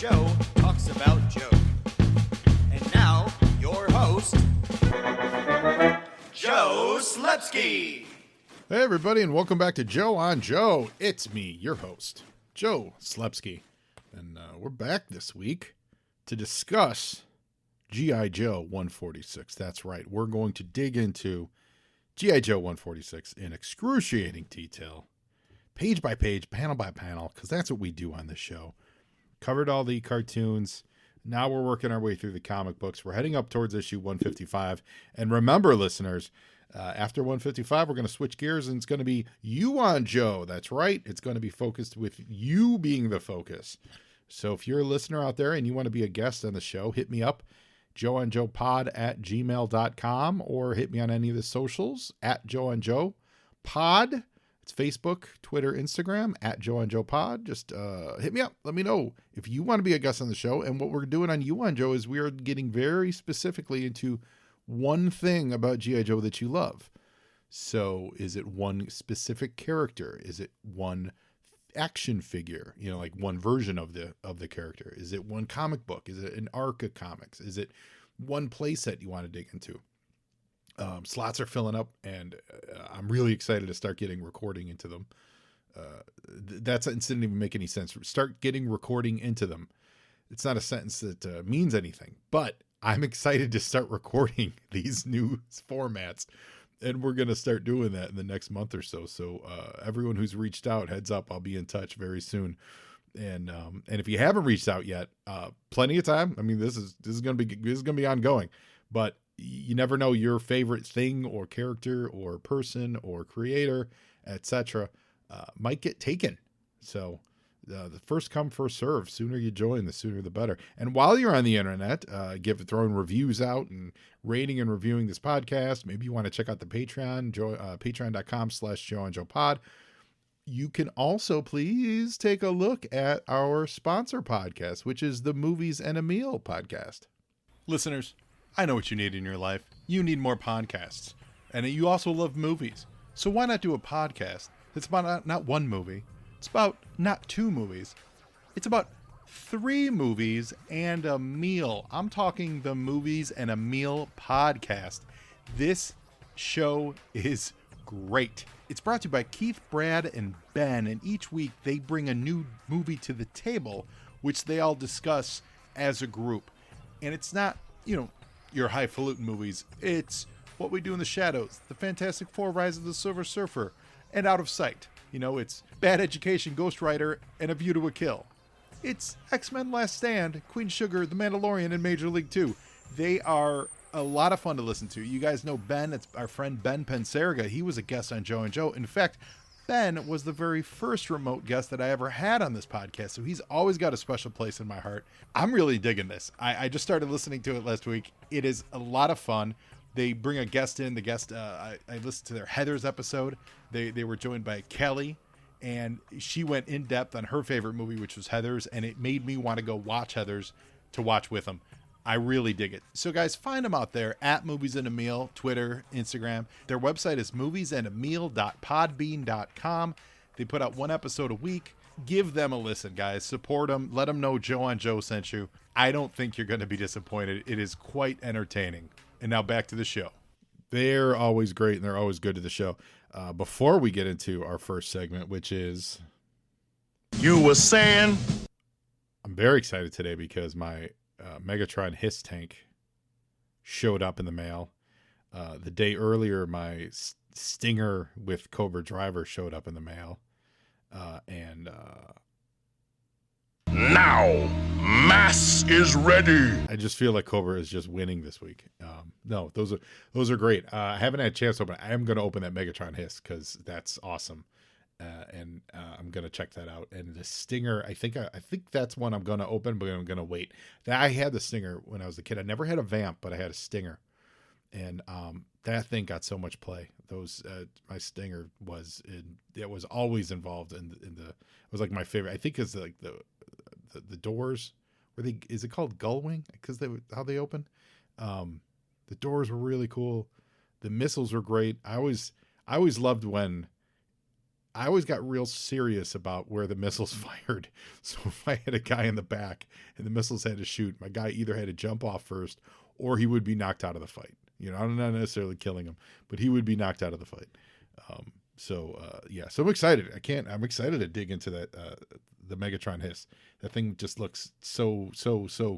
Joe talks about Joe. And now, your host, Joe Slepsky. Hey everybody, and welcome back to Joe on Joe. It's me, your host, Joe Slepsky. And we're back this week to discuss G.I. Joe 146. That's right, we're going to dig into G.I. Joe 146 in excruciating detail, page by page, panel by panel, because that's what we do on this show. Covered all the cartoons. Now we're working our way through the comic books. We're heading up towards issue 155. And remember, listeners, after 155, we're going to switch gears, and it's going to be you on Joe. That's right. It's going to be focused with you being the focus. So if you're a listener out there and you want to be a guest on the show, hit me up, joeonjoepod@gmail.com, or hit me on any of the socials, @joeonjoepod. It's Facebook, Twitter, Instagram, @joeonjoepod. Just hit me up. Let me know if you want to be a guest on the show. And what we're doing on You on Joe is we are getting very specifically into one thing about G.I. Joe that you love. So is it one specific character? Is it one action figure, like one version of the character? Is it one comic book? Is it an arc of comics? Is it one playset you want to dig into? Slots are filling up, and I'm really excited to start getting recording into them. It didn't even make any sense. Start getting recording into them. It's not a sentence that means anything, but I'm excited to start recording these new formats. And we're going to start doing that in the next month or so. So everyone who's reached out, heads up, I'll be in touch very soon. And if you haven't reached out yet, plenty of time. I mean, this is going to be ongoing, but you never know, your favorite thing or character or person or creator, etc., might get taken. So the first come, first serve. Sooner you join, the sooner the better. And while you're on the internet, throwing reviews out and rating and reviewing this podcast. Maybe you want to check out the Patreon, patreon.com/joeonjoepod. You can also please take a look at our sponsor podcast, which is the Movies and a Meal podcast. Listeners, I know what you need in your life. You need more podcasts. And you also love movies. So why not do a podcast that's about not one movie? It's about not two movies. It's about 3 movies and a meal. I'm talking the Movies and a Meal podcast. This show is great. It's brought to you by Keith, Brad, and Ben. And each week they bring a new movie to the table, which they all discuss as a group. And it's not, your highfalutin movies. It's What We Do in the Shadows, The Fantastic Four, Rise of the Silver Surfer, and Out of Sight. It's Bad Education, Ghost Rider, and A View to a Kill. It's X-Men Last Stand, Queen Sugar, The Mandalorian, and Major League 2. They are a lot of fun to listen to. You guys know Ben. It's our friend Ben Pensarga. He was a guest on Joe and Joe. In fact, Ben was the very first remote guest that I ever had on this podcast, so he's always got a special place in my heart. I'm really digging this. I just started listening to it last week. It is a lot of fun. They bring a guest in. The guest, I listened to their Heathers episode. They were joined by Kelly, and she went in depth on her favorite movie, which was Heathers, and it made me want to go watch Heathers to watch with them. I really dig it. So guys, find them out there at Movies and a Meal, Twitter, Instagram. Their website is moviesandameal.podbean.com. They put out 1 episode a week. Give them a listen, guys. Support them. Let them know Joe on Joe sent you. I don't think you're going to be disappointed. It is quite entertaining. And now back to the show. They're always great, and they're always good to the show. Before we get into our first segment, which is... You were saying? I'm very excited today because my Megatron Hiss tank showed up in the mail. The day earlier, my Stinger with Cobra Driver showed up in the mail. Now, mass is ready. I just feel like Cobra is just winning this week. No, those are great. I haven't had a chance to open it. I am going to open that Megatron Hiss because that's awesome. I'm going to check that out. And the Stinger, I think that's one I'm going to open, but I'm going to wait. I had the Stinger when I was a kid. I never had a Vamp, but I had a Stinger. And that thing got so much play. My Stinger was always involved in the. It was like my favorite. I think it's like the doors. Is it called Gullwing? Because how they open. The doors were really cool. The missiles were great. I always loved when I always got real serious about where the missiles fired. So if I had a guy in the back and the missiles had to shoot, my guy either had to jump off first or he would be knocked out of the fight. I'm not necessarily killing him, but he would be knocked out of the fight. So I'm excited. I'm excited to dig into that, the Megatron hiss. That thing just looks so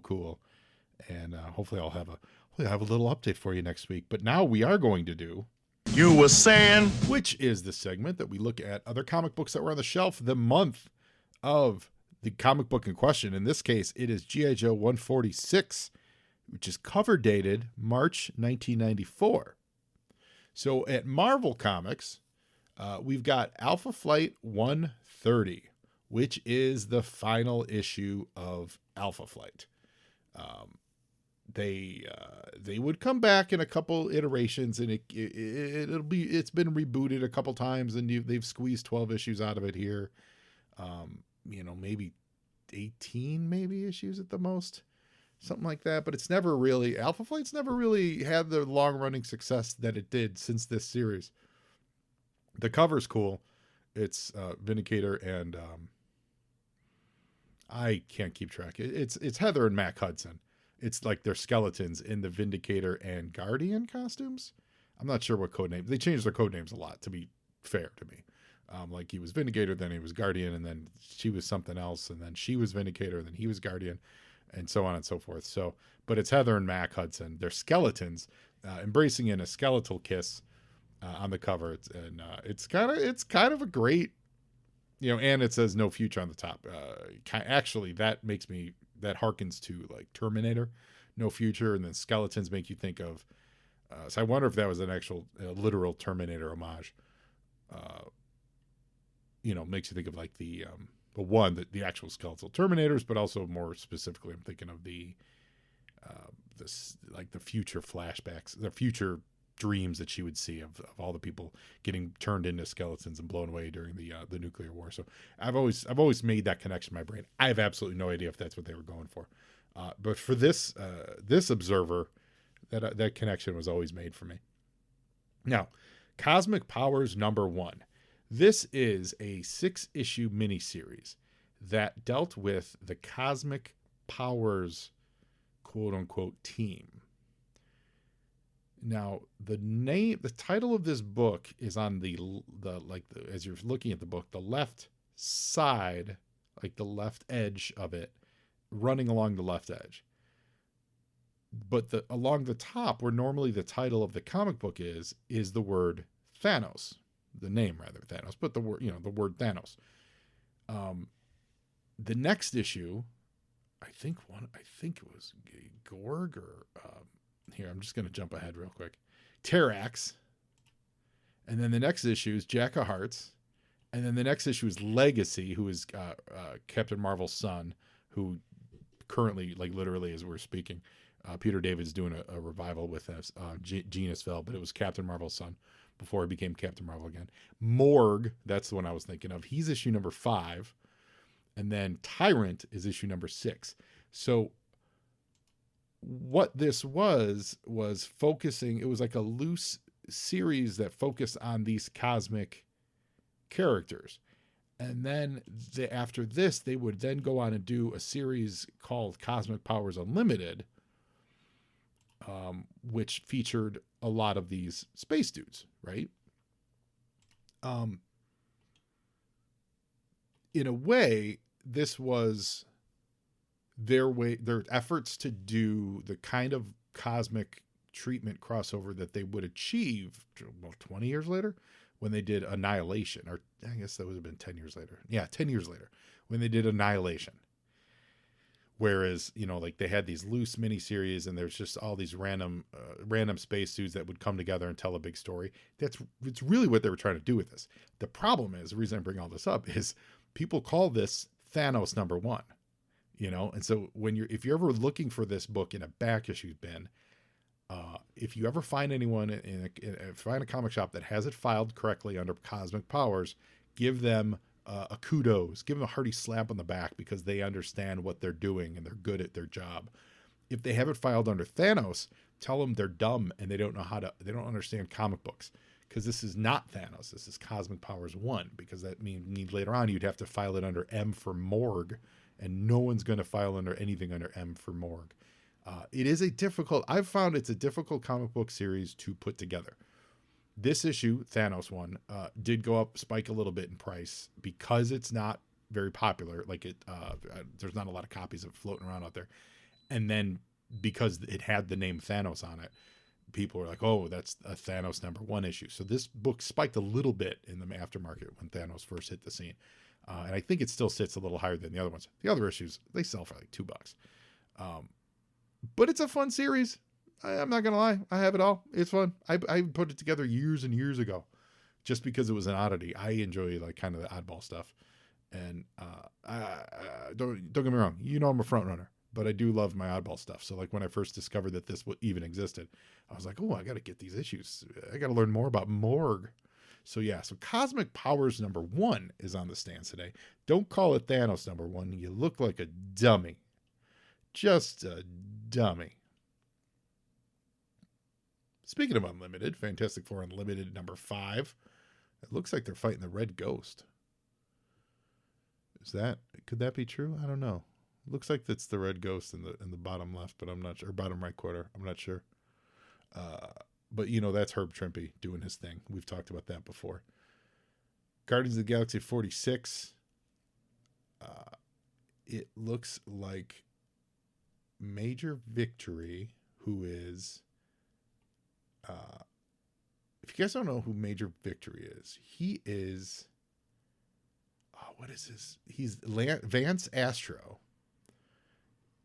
cool. And hopefully I'll have a little update for you next week. But now we are going to do, You were saying? which is the segment that we look at other comic books that were on the shelf the month of the comic book in question. In this case, it is G.I. Joe 146, which is cover dated March 1994. So at Marvel Comics, we've got Alpha Flight 130, which is the final issue of Alpha Flight. They would come back in a couple iterations, and it's been rebooted a couple times, and they've squeezed 12 issues out of it here. Maybe 18 issues at the most, something like that. But it's never really, Alpha Flight's never really had the long running success that it did since this series. The cover's cool. It's Vindicator and I can't keep track. It's Heather and Mac Hudson. It's like they're skeletons in the Vindicator and Guardian costumes. I'm not sure what code name. They changed their code names a lot, to be fair to me. Like he was Vindicator, then he was Guardian, and then she was something else, and then she was Vindicator, and then he was Guardian, and so on and so forth. So, but it's Heather and Mac Hudson. They're skeletons embracing in a skeletal kiss on the cover. It's kind of a great, and it says no future on the top. Actually, that harkens to like Terminator, no future, and then skeletons make you think of. So I wonder if that was an actual literal Terminator homage. Makes you think of like the actual skeletal Terminators, but also more specifically, I'm thinking of the future flashbacks, the future dreams that she would see of all the people getting turned into skeletons and blown away during the nuclear war. So I've always made that connection in my brain. I have absolutely no idea if that's what they were going for, but for this Observer, that connection was always made for me. Now, Cosmic Powers #1. This is a 6-issue miniseries that dealt with the Cosmic Powers, quote unquote, team. Now, the title of this book is on as you're looking at the book, the left side, like the left edge of it, running along the left edge. But along the top, where normally the title of the comic book is the word Thanos, the name rather Thanos, but the word Thanos. The next issue, I think it was Gorg or here, I'm just going to jump ahead real quick. Terrax. And then the next issue is Jack of Hearts. And then the next issue is Legacy, who is Captain Marvel's son, who currently, like literally as we're speaking, Peter David's doing a revival with Genius Fell, but it was Captain Marvel's son before he became Captain Marvel again. Morg, that's the one I was thinking of. He's issue number 5. And then Tyrant is issue number 6. So what this was focusing, it was like a loose series that focused on these cosmic characters. And then after this, they would then go on and do a series called Cosmic Powers Unlimited, which featured a lot of these space dudes, right? In a way, this was their efforts to do the kind of cosmic treatment crossover that they would achieve 20 years later when they did Annihilation, or I guess that would have been 10 years later. Yeah, 10 years later when they did Annihilation. Whereas, like they had these loose miniseries and there's just all these random space suits that would come together and tell a big story. It's really what they were trying to do with this. The problem is, the reason I bring all this up is people call this Thanos #1, and so if you're ever looking for this book in a back issue bin, if you ever find anyone find a comic shop that has it filed correctly under Cosmic Powers, give them a kudos, give them a hearty slap on the back, because they understand what they're doing and they're good at their job. If they have it filed under Thanos, tell them they're dumb and they don't understand comic books, because this is not Thanos. This is Cosmic Powers 1, because that means later on you'd have to file it under M for Morg, and no one's going to file under anything under M for Morg. It is I've found it's a difficult comic book series to put together. This issue, Thanos one, did go up, spike a little bit in price because it's not very popular. Like there's not a lot of copies of it floating around out there. And then because it had the name Thanos on it, people were like, oh, that's a Thanos #1 issue. So this book spiked a little bit in the aftermarket when Thanos first hit the scene. And I think it still sits a little higher than the other ones. The other issues, they sell for like $2. But it's a fun series. I'm not going to lie. I have it all. It's fun. I put it together years and years ago just because it was an oddity. I enjoy like kind of the oddball stuff. And don't get me wrong. You know I'm a front runner, but I do love my oddball stuff. So like when I first discovered that this even existed, I was like, oh, I got to get these issues. I got to learn more about Morg. So yeah, so Cosmic Powers #1 is on the stands today. Don't call it Thanos #1. You look like a dummy. Just a dummy. Speaking of Unlimited, Fantastic Four Unlimited #5. It looks like they're fighting the Red Ghost. Could that be true? I don't know. It looks like that's the Red Ghost in the bottom left, but I'm not sure. Or bottom right quarter. I'm not sure. But you know, that's Herb Trimpe doing his thing. We've talked about that before. Guardians of the Galaxy 46. It looks like Major Victory, who is if you guys don't know who Major Victory is, he is what is this? He's Vance Astro.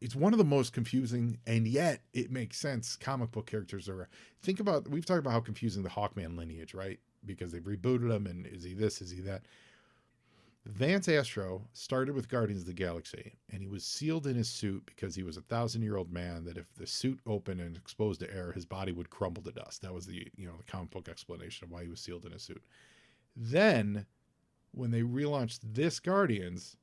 It's one of the most confusing, and yet it makes sense. Comic book characters are. We've talked about how confusing the Hawkman lineage, right? Because they've rebooted him, and is he this? Is he that? Vance Astro started with Guardians of the Galaxy, and he was sealed in his suit because he was a 1,000-year-old man that if the suit opened and exposed to air, his body would crumble to dust. That was the comic book explanation of why he was sealed in his suit. Then, when they relaunched this Guardians,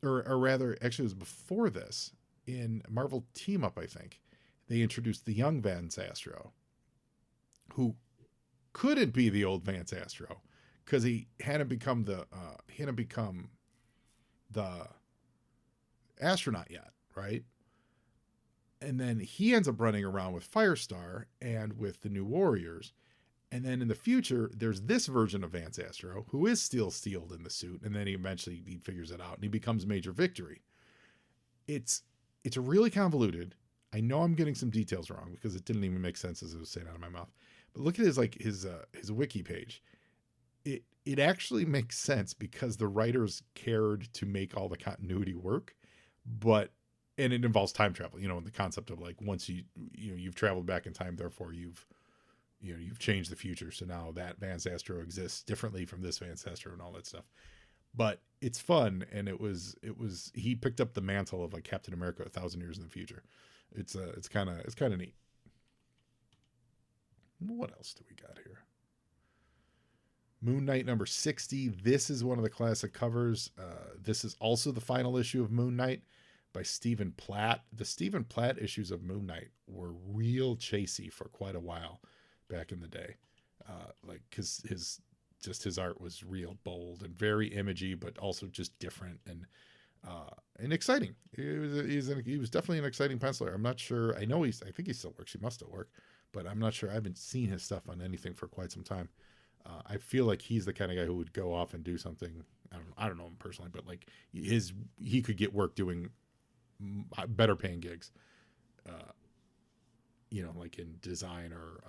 or rather, actually it was before this, in Marvel Team Up, I think, they introduced the young Vance Astro, who couldn't be the old Vance Astro because he hadn't become the astronaut yet, right? And then he ends up running around with Firestar and with the New Warriors. And then in the future, there's this version of Vance Astro who is still sealed in the suit, and then he figures it out and he becomes Major Victory. It's really convoluted. I know I'm getting some details wrong because it didn't even make sense as it was saying out of my mouth. But look at his wiki page. It actually makes sense because the writers cared to make all the continuity work, and it involves time travel. And the concept of like once you've traveled back in time, therefore you've changed the future. So now that Vance Astro exists differently from this Vance Astro and all that stuff. But it's fun, and he picked up the mantle of like Captain America 1,000 years in the future. It's kind of neat. What else do we got here? Moon Knight #60. This is one of the classic covers. This is also the final issue of Moon Knight by Stephen Platt. The Stephen Platt issues of Moon Knight were real chasey for quite a while back in the day. Because his art was real bold and very imagey, but also just different and exciting. He was definitely an exciting penciler. I'm not sure. I think he still works. He must still work, but I'm not sure. I haven't seen his stuff on anything for quite some time. I feel like he's the kind of guy who would go off and do something. I don't know him personally, but like he could get work doing better paying gigs, like in design or,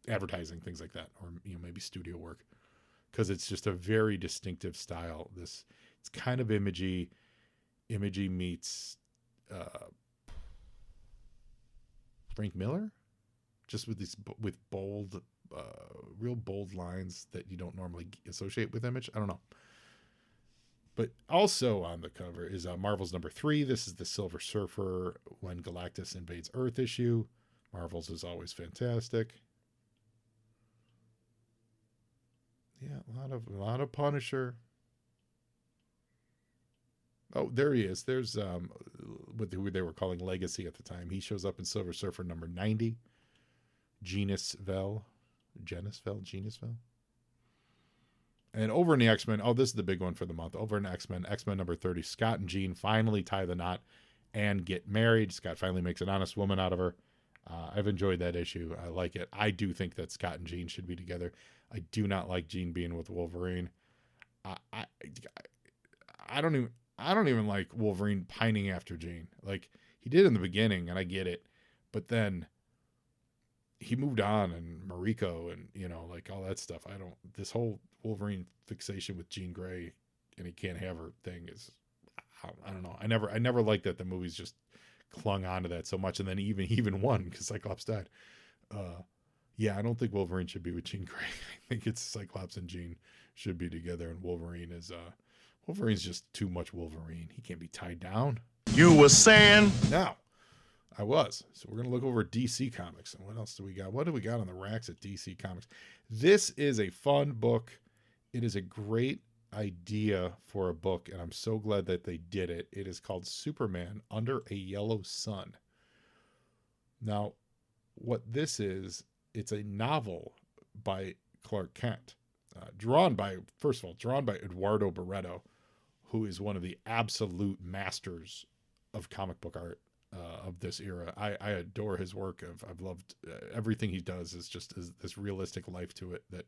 advertising, things like that, or maybe studio work, because it's just a very distinctive style. It's kind of imagey meets Frank Miller, just with bold, real bold lines that you don't normally associate with Image. I don't know. But also on the cover is Marvel's #3. This is the Silver Surfer when Galactus invades Earth issue. Marvel's is always fantastic. Yeah, a lot of Punisher. Oh, there he is. There's with who they were calling Legacy at the time. He shows up in Silver Surfer #90. Genusville. And over in the X-Men, this is the big one for the month. Over in X-Men number 30, Scott and Jean finally tie the knot and get married. Scott finally makes an honest woman out of her. I've enjoyed that issue. I like it. I do think that Scott and Jean should be together. I do not like Jean being with Wolverine. I don't even like Wolverine pining after Jean. Like, he did in the beginning, and I get it. But then he moved on, and Mariko and, like all that stuff. This whole Wolverine fixation with Jean Grey and he can't have her thing is, I don't know. I never liked that the movies just clung onto that so much. And then even won because Cyclops died. Yeah, I don't think Wolverine should be with Jean Grey. I think it's Cyclops and Jean should be together. And Wolverine's just too much Wolverine. He can't be tied down. You were saying? Now, I was. So we're going to look over DC Comics. And what else do we got? What do we got on the racks at DC Comics? This is a fun book. It is a great idea for a book, and I'm so glad that they did it. It is called Superman Under a Yellow Sun. Now, what this is, it's a novel by Clark Kent. Drawn by Eduardo Barreto, who is one of the absolute masters of comic book art of this era. I adore his work. I've loved everything he does. Is just this realistic life to it that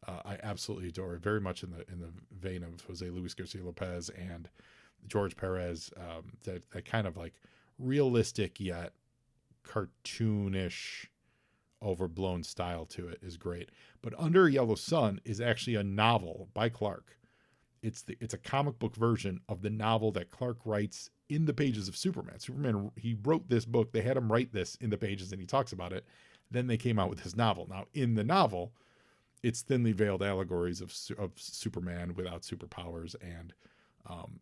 I absolutely adore. Very much in the vein of Jose Luis Garcia Lopez and George Perez. That kind of like realistic yet cartoonish, overblown style to it is great. But Under a Yellow Sun is actually a novel by Clark. It's a comic book version of the novel that Clark writes in the pages of Superman. Superman, he wrote this book. They had him write this in the pages, and he talks about it. Then they came out with his novel. Now, in the novel, it's thinly veiled allegories of Superman without superpowers and,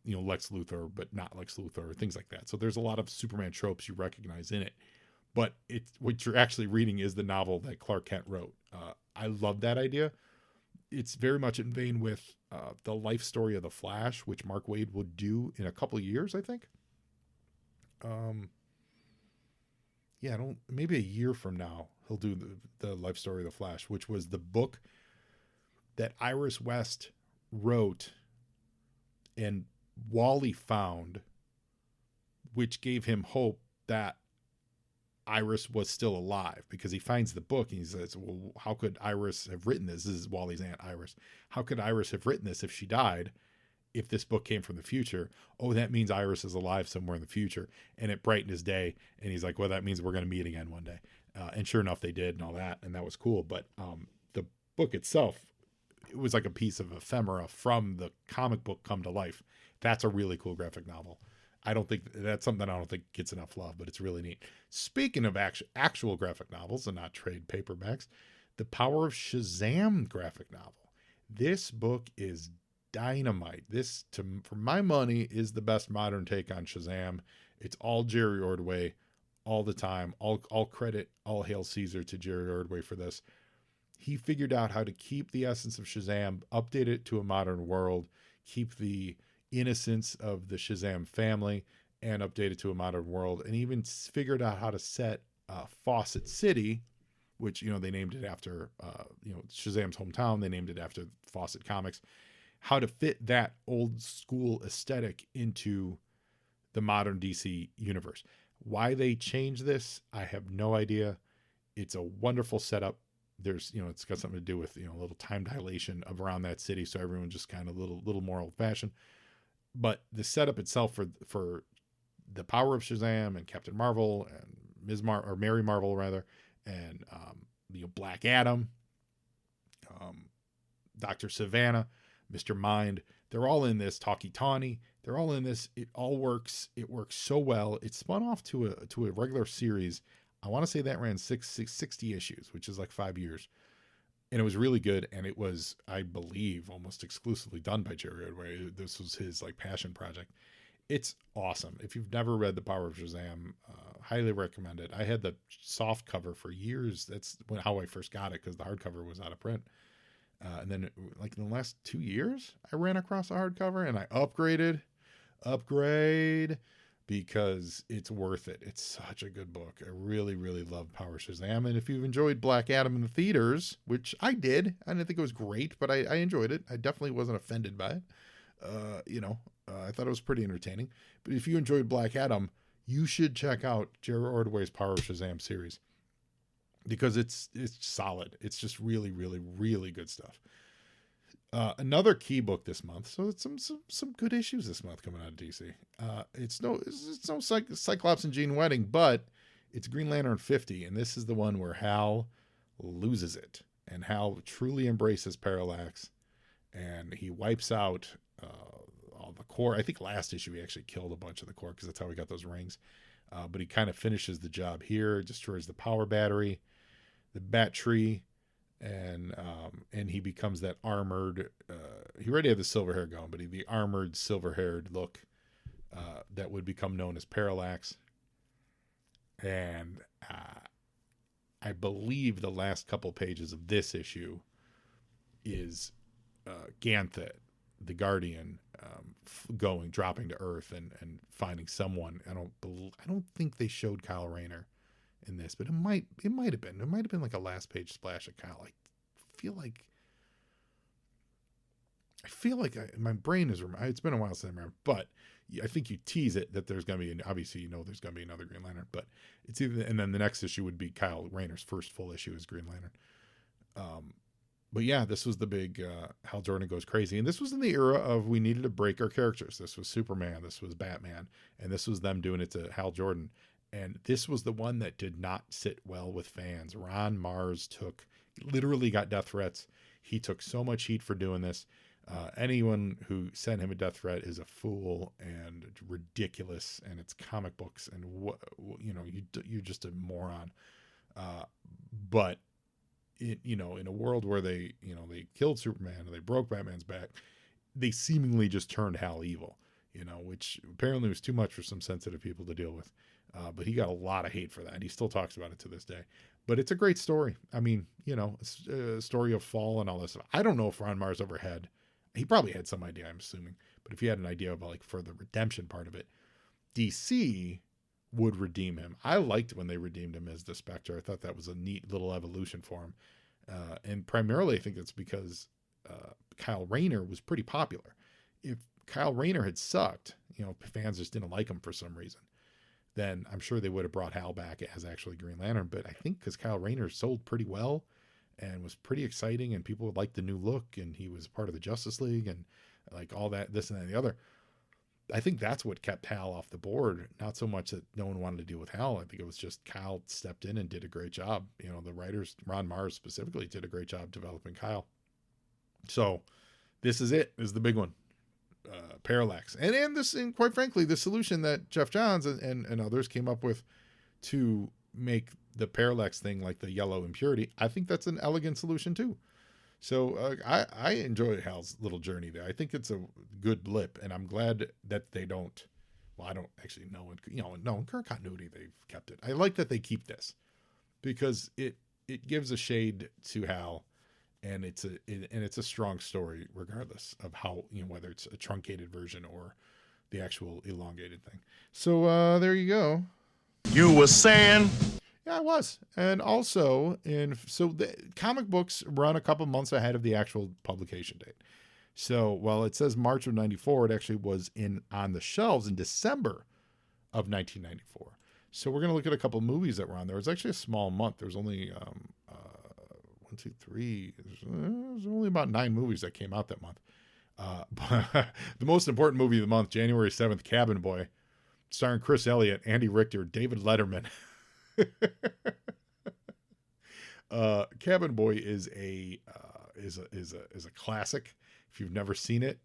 Lex Luthor, but not Lex Luthor, things like that. So there's a lot of Superman tropes you recognize in it. But what you're actually reading is the novel that Clark Kent wrote. I love that idea. It's very much in vein with the life story of the Flash, which Mark Waid will do in a couple of years, I think. Maybe a year from now, he'll do the life story of the Flash, which was the book that Iris West wrote and Wally found, which gave him hope that Iris was still alive, because he finds the book and he says, well, how could Iris have written this? This is Wally's aunt, Iris. How could Iris have written this if she died, if this book came from the future? Oh, that means Iris is alive somewhere in the future. And it brightened his day. And he's like, well, that means we're going to meet again one day. And sure enough, they did and all that. And that was cool. But the book itself, it was like a piece of ephemera from the comic book come to life. That's a really cool graphic novel. That's something I don't think gets enough love, but it's really neat. Speaking of actual graphic novels and not trade paperbacks, the Power of Shazam graphic novel. This book is dynamite. This, for my money, is the best modern take on Shazam. It's all Jerry Ordway all the time. All credit, all hail Caesar to Jerry Ordway for this. He figured out how to keep the essence of Shazam, update it to a modern world, keep the innocence of the Shazam family, and update it to a modern world, and even figured out how to set Fawcett City, which, they named it after, Shazam's hometown. They named it after Fawcett Comics, how to fit that old school aesthetic into the modern DC universe. Why they changed this, I have no idea. It's a wonderful setup. There's, it's got something to do with, a little time dilation of around that city. So everyone just kind of little more old fashioned. But the setup itself for the Power of Shazam and Captain Marvel and Mary Marvel rather, and Black Adam, Dr. Savannah, Mr. Mind, they're all in this. Talkie Tawny, they're all in this. It all works. It works so well. It spun off to a regular series. I want to say that ran 60 issues, which is like 5 years. And it was really good. And it was, I believe, almost exclusively done by Jerry Ordway. This was his passion project. It's awesome. If you've never read The Power of Shazam, highly recommend it. I had the soft cover for years. That's how I first got it, because the hardcover was out of print. And then in the last 2 years, I ran across a hardcover and I upgrade, because it's worth it. It's such a good book. I really, really love Power Shazam. And if you've enjoyed Black Adam in the theaters, which I did, I didn't think it was great, but I enjoyed it. I definitely wasn't offended by it. I thought it was pretty entertaining. But if you enjoyed Black Adam, you should check out Jerry Ordway's Power Shazam series, because it's solid. It's just really, really, really good stuff. Another key book this month. So it's some good issues this month coming out of DC. It's no Cyclops and Jean Wedding, but it's Green Lantern 50, and this is the one where Hal loses it, and Hal truly embraces Parallax, and he wipes out all the core. I think last issue he actually killed a bunch of the core, because that's how he got those rings. But he kind of finishes the job here, destroys the power battery, the bat tree, and he becomes that armored. He already had the silver hair going, but the armored silver-haired look that would become known as Parallax. And I believe the last couple pages of this issue is Ganthet, the Guardian, dropping to Earth and finding someone. I don't think they showed Kyle Rayner in this, but it might have been. It might have been like a last page splash of Kyle. I feel like my brain is. It's been a while since I remember, but I think you tease it that there's going to be obviously there's going to be another Green Lantern, but it's either, and then the next issue would be Kyle Rayner's first full issue as Green Lantern. But yeah, this was the big Hal Jordan goes crazy, and this was in the era of we needed to break our characters. This was Superman, this was Batman, and this was them doing it to Hal Jordan. And this was the one that did not sit well with fans. Ron Mars literally got death threats. He took so much heat for doing this. Anyone who sent him a death threat is a fool and ridiculous, and it's comic books, and you're just a moron. But in a world where they killed Superman and they broke Batman's back, they seemingly just turned Hal evil, which apparently was too much for some sensitive people to deal with. But he got a lot of hate for that. He still talks about it to this day. But it's a great story. I mean, it's a story of fall and all this stuff. I don't know if Ron Mars ever had. He probably had some idea, I'm assuming. But if he had an idea about for the redemption part of it, DC would redeem him. I liked when they redeemed him as the Spectre. I thought that was a neat little evolution for him. And primarily, I think it's because Kyle Rayner was pretty popular. If Kyle Rayner had sucked, fans just didn't like him for some reason, then I'm sure they would have brought Hal back as actually Green Lantern. But I think because Kyle Rayner sold pretty well and was pretty exciting, and people would like the new look, and he was part of the Justice League, and like all that, this and that and the other, I think that's what kept Hal off the board. Not so much that no one wanted to deal with Hal. I think it was just Kyle stepped in and did a great job. The writers, Ron Mars specifically, did a great job developing Kyle. So this is the big one. Parallax. And this, and quite frankly, the solution that Jeff Johns and others came up with to make the Parallax thing like the yellow impurity, I think that's an elegant solution too. So I enjoy Hal's little journey there. I think it's a good blip, and I'm glad that they don't. Well, I don't actually know. In current continuity, they've kept it. I like that they keep this because it gives a shade to Hal, and it's a strong story regardless of how whether it's a truncated version or the actual elongated thing. So there you go. You were saying? Yeah, I was. And also, the comic books run a couple months ahead of the actual publication date. So while it says March of 94, it actually was on the shelves in December of 1994. So we're going to look at a couple movies that were on there. It was actually a small month. There was only 1, 2, 3. There's only about 9 movies that came out that month. But the most important movie of the month, January 7th, Cabin Boy, starring Chris Elliott, Andy Richter, David Letterman. Cabin Boy is a classic. If you've never seen it,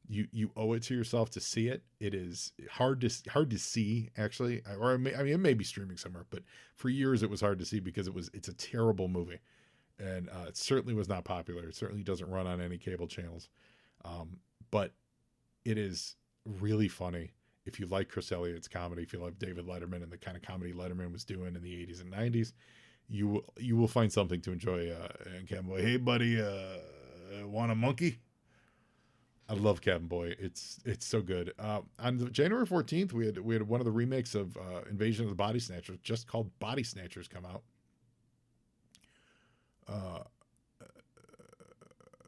you owe it to yourself to see it. It is hard to see, actually, or it may be streaming somewhere, but for years it was hard to see because it's a terrible movie, and it certainly was not popular. It certainly doesn't run on any cable channels, but it is really funny. If you like Chris Elliott's comedy, if you love David Letterman and the kind of comedy Letterman was doing in the 80s and 90s, you will find something to enjoy in Cabin Boy. Hey, buddy, want a monkey? I love Cabin Boy. It's so good. On January 14th, we had one of the remakes of Invasion of the Body Snatchers, just called Body Snatchers, come out.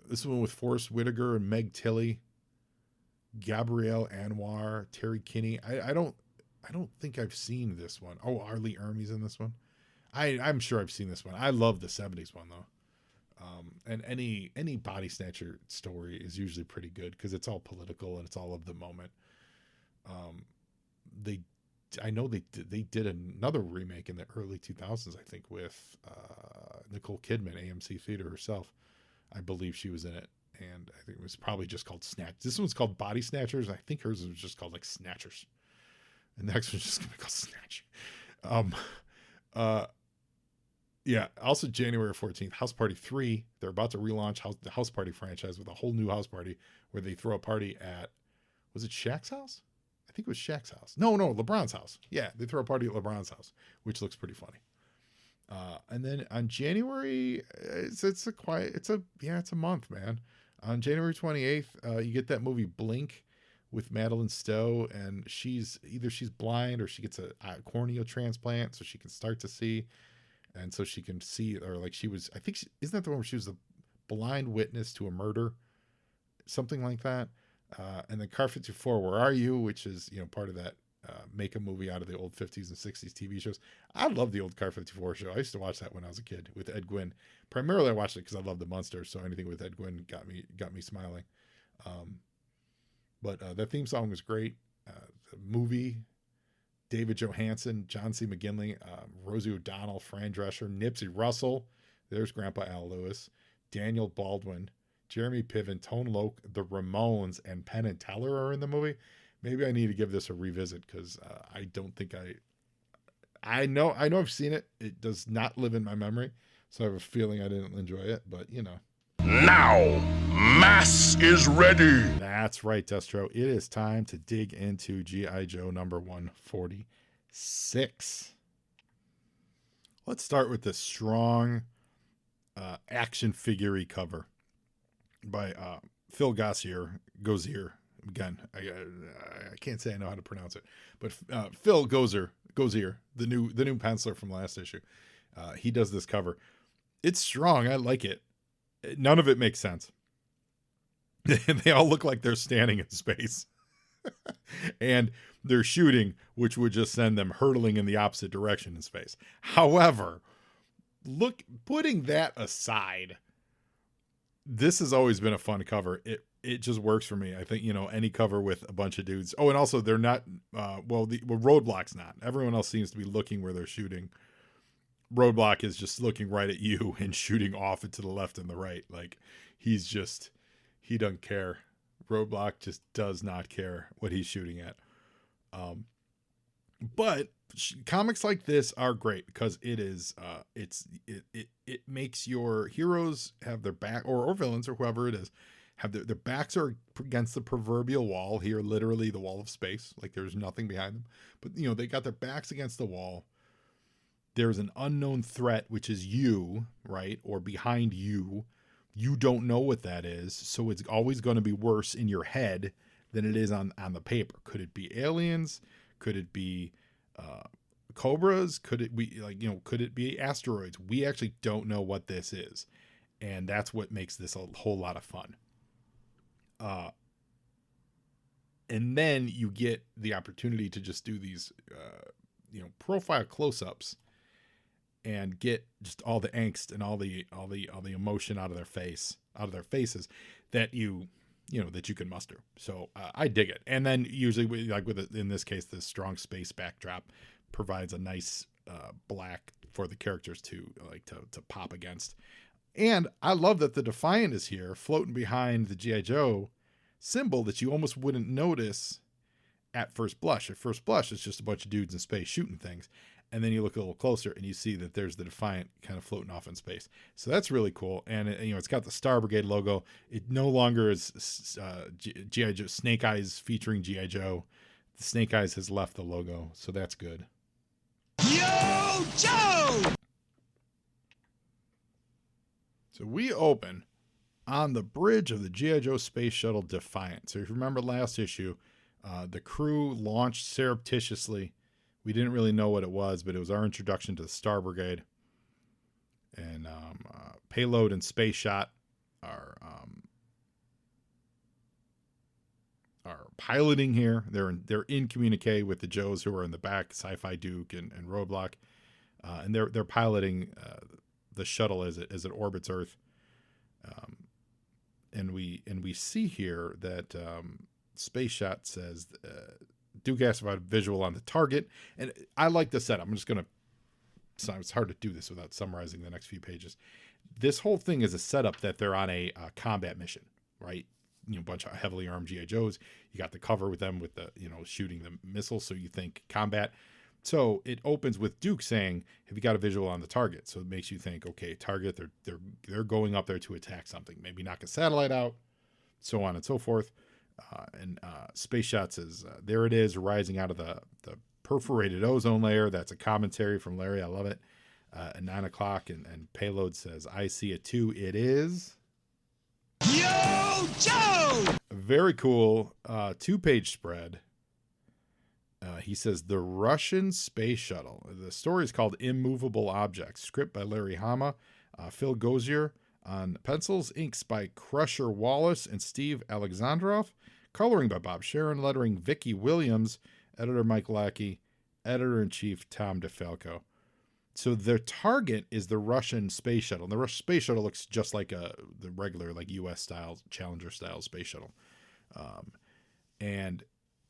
This one with Forrest Whitaker and Meg Tilly, Gabrielle Anwar, Terry Kinney. I don't think I've seen this one. Oh, Arlie Ermey's in this one. I'm sure I've seen this one. I love the 70s one though. And any Body Snatcher story is usually pretty good because it's all political and it's all of the moment. I know they did another remake in the early 2000s, I think, with Nicole Kidman, AMC Theater herself. I believe she was in it, and I think it was probably just called Snatch. This one's called Body Snatchers. I think hers was just called like Snatchers, and the next one's just gonna be called Snatch. Yeah. Also, January 14th, House Party 3. They're about to relaunch the House Party franchise with a whole new house party where they throw a party at, was it Shaq's house? I think it was Shaq's house. No, LeBron's house. Yeah, they throw a party at LeBron's house, which looks pretty funny. And then on January, it's a month, man. On January 28th, you get that movie Blink with Madeline Stowe, and she's blind or she gets a corneal transplant so she can start to see. And so she can see, or like she was, I think, isn't that the one where she was the blind witness to a murder? Something like that. And then Car 54, Where Are You? Which is, part of that make a movie out of the old 50s and 60s TV shows. I love the old Car 54 show. I used to watch that when I was a kid with Ed Gwynn. Primarily I watched it because I love the Munsters, so anything with Ed Gwynn got me smiling. But that theme song was great. The movie, David Johansen, John C. McGinley, Rosie O'Donnell, Fran Drescher, Nipsey Russell, there's Grandpa Al Lewis, Daniel Baldwin, Jeremy Piven, Tone Loc, the Ramones, and Penn and Teller are in the movie. Maybe I need to give this a revisit because I don't think I know I've seen it. It does not live in my memory, so I have a feeling I didn't enjoy it, but Now, mass is ready. That's right, Destro. It is time to dig into G.I. Joe number 146. Let's start with the strong action figure-y cover by Phil Gossier. Again, I can't say I know how to pronounce it, but Phil Gozier, the new penciler from last issue. He does this cover. It's strong. I like it. None of it makes sense. They all look like they're standing in space. And they're shooting, which would just send them hurtling in the opposite direction in space. However, putting that aside, this has always been a fun cover. It just works for me. I think, any cover with a bunch of dudes. Oh, and also they're not, Roadblock's not. Everyone else seems to be looking where they're shooting. Roadblock is just looking right at you and shooting off to the left and the right. Like he doesn't care. Roadblock just does not care what he's shooting at. But comics like this are great because it makes your heroes have their back or villains or whoever it is have their backs are against the proverbial wall here, literally the wall of space. Like there's nothing behind them, but they got their backs against the wall. There's an unknown threat, which is you, right? Or behind you. You don't know what that is. So it's always going to be worse in your head than it is on the paper. Could it be aliens? Could it be cobras? Could it be could it be asteroids? We actually don't know what this is. And that's what makes this a whole lot of fun. And then you get the opportunity to just do these, profile close-ups and get just all the angst and all the emotion out of their faces that that you can muster. So I dig it. And then usually in this case, the strong space backdrop provides a nice black for the characters to pop against. And I love that the Defiant is here floating behind the G.I. Joe symbol that you almost wouldn't notice at first blush. At first blush, it's just a bunch of dudes in space shooting things. And then you look a little closer and you see that there's the Defiant kind of floating off in space. So that's really cool. And it's got the Star Brigade logo. It no longer is G.I. Joe, Snake Eyes featuring G.I. Joe. The Snake Eyes has left the logo. So that's good. Yo, Joe! So we open on the bridge of the G.I. Joe Space Shuttle Defiant. So if you remember last issue, the crew launched surreptitiously. We didn't really know what it was, but it was our introduction to the Star Brigade. And Payload and Space Shot are piloting here. They're in communique with the Joes who are in the back, Sci-Fi Duke and Roadblock, and they're piloting the shuttle as it orbits Earth. And we see here that Space Shot says Duke asked about a visual on the target, and I like the setup. I'm just gonna. It's hard to do this without summarizing the next few pages. This whole thing is a setup that they're on a combat mission, right? You know, a bunch of heavily armed GI Joes. You got the cover with them with the shooting the missiles, so you think combat. So it opens with Duke saying, "Have you got a visual on the target?" So it makes you think, okay, target. They're going up there to attack something, maybe knock a satellite out, so on and so forth. And Space Shot says, "There it is, rising out of the perforated ozone layer." That's a commentary from Larry. I love it. At 9 o'clock, and Payload says, "I see it too. It is Yo, Joe! very cool." 2-page spread. He says the Russian space shuttle. The story is called Immovable Objects. Script by Larry Hama, Phil Gozier on pencils, inks by Crusher Wallace and Steve Alexandrov, coloring by Bob Sharon, lettering Vicky Williams, editor Mike Lackey, editor-in-chief Tom DeFalco. So their target is the Russian space shuttle. And the Russian space shuttle looks just like the regular, like U.S.-style, Challenger-style space shuttle. And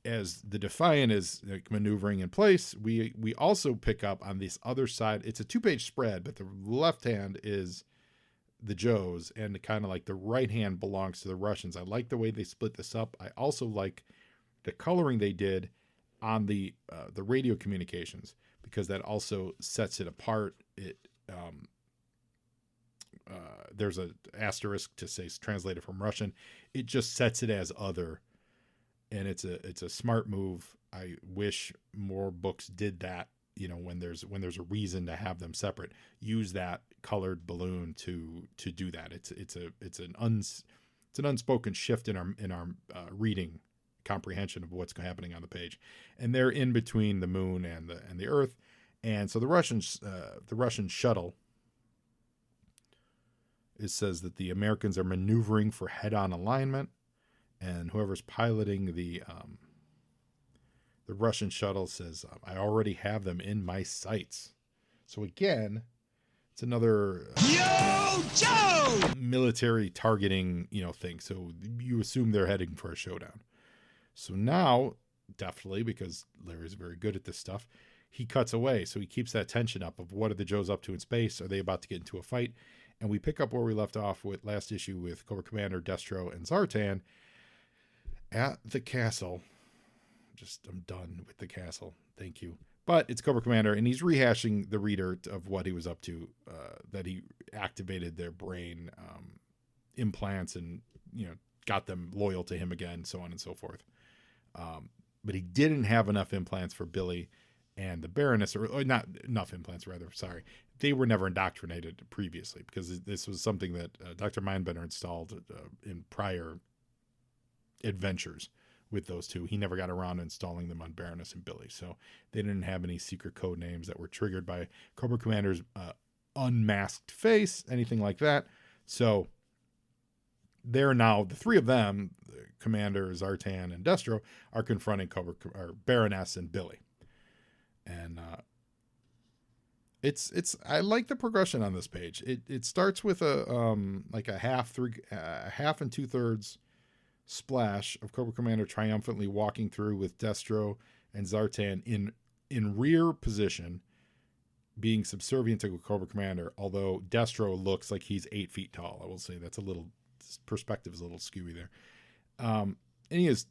as the Defiant is maneuvering in place, we also pick up on this other side. It's a 2-page spread, but the left hand is the Joes, and kind of like the right hand belongs to the Russians. I like the way they split this up. I also like the coloring they did on the radio communications, because that also sets it apart. It there's a asterisk to say translated from Russian. It just sets it as other, and it's a smart move. I wish more books did that. When there's a reason to have them separate, use that colored balloon to do that. It's an unspoken shift in our reading comprehension of what's happening on the page. And they're in between the moon and the Earth, and so the Russian shuttle. It says that the Americans are maneuvering for head-on alignment, and whoever's piloting the Russian shuttle says, "I already have them in my sights." So again, it's another Yo, Joe! military targeting, thing. So you assume they're heading for a showdown. So now, definitely, because Larry's very good at this stuff, he cuts away. So he keeps that tension up of what are the Joes up to in space? Are they about to get into a fight? And we pick up where we left off with last issue with Cobra Commander, Destro, and Zartan at the castle. I'm done with the castle. Thank you. But it's Cobra Commander, and he's rehashing the reader of what he was up to, that he activated their brain implants and, got them loyal to him again, so on and so forth. But he didn't have enough implants for Billy and the Baroness, or not enough implants, rather. Sorry. They were never indoctrinated previously, because this was something that Dr. Mindbender installed in prior adventures with those two. He never got around to installing them on Baroness and Billy. So they didn't have any secret code names that were triggered by Cobra Commander's unmasked face, anything like that. So they're now, the three of them, Commander, Zartan, and Destro, are confronting Baroness and Billy. And I like the progression on this page. It starts with a half and 2/3 splash of Cobra Commander triumphantly walking through with Destro and Zartan in rear position, being subservient to Cobra Commander, although Destro looks like he's 8 feet tall. I will say that's perspective is a little skewy there. And he is,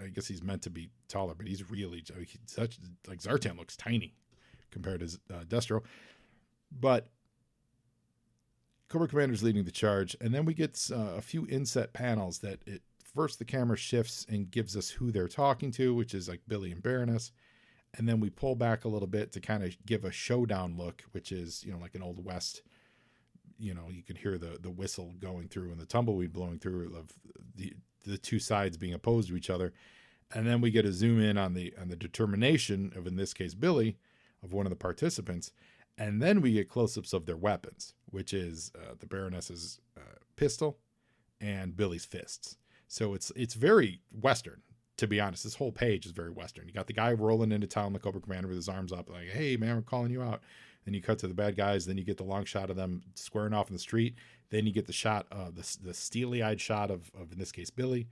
I guess he's meant to be taller, but he's really Zartan looks tiny compared to Destro. But Cobra Commander's leading the charge, and then we get a few inset panels that first the camera shifts and gives us who they're talking to, which is like Billy and Baroness, and then we pull back a little bit to kind of give a showdown look, which is like an Old West, you know, you can hear the whistle going through and the tumbleweed blowing through of the two sides being opposed to each other. And then we get a zoom in on the determination of, in this case, Billy, of one of the participants. And then we get close-ups of their weapons, which is the Baroness's pistol and Billy's fists. So it's very Western, to be honest. This whole page is very Western. You got the guy rolling into town, the Cobra Commander, with his arms up, like, hey, man, we're calling you out. Then you cut to the bad guys. Then you get the long shot of them squaring off in the street. Then you get the shot of the steely-eyed shot of, in this case, Billy,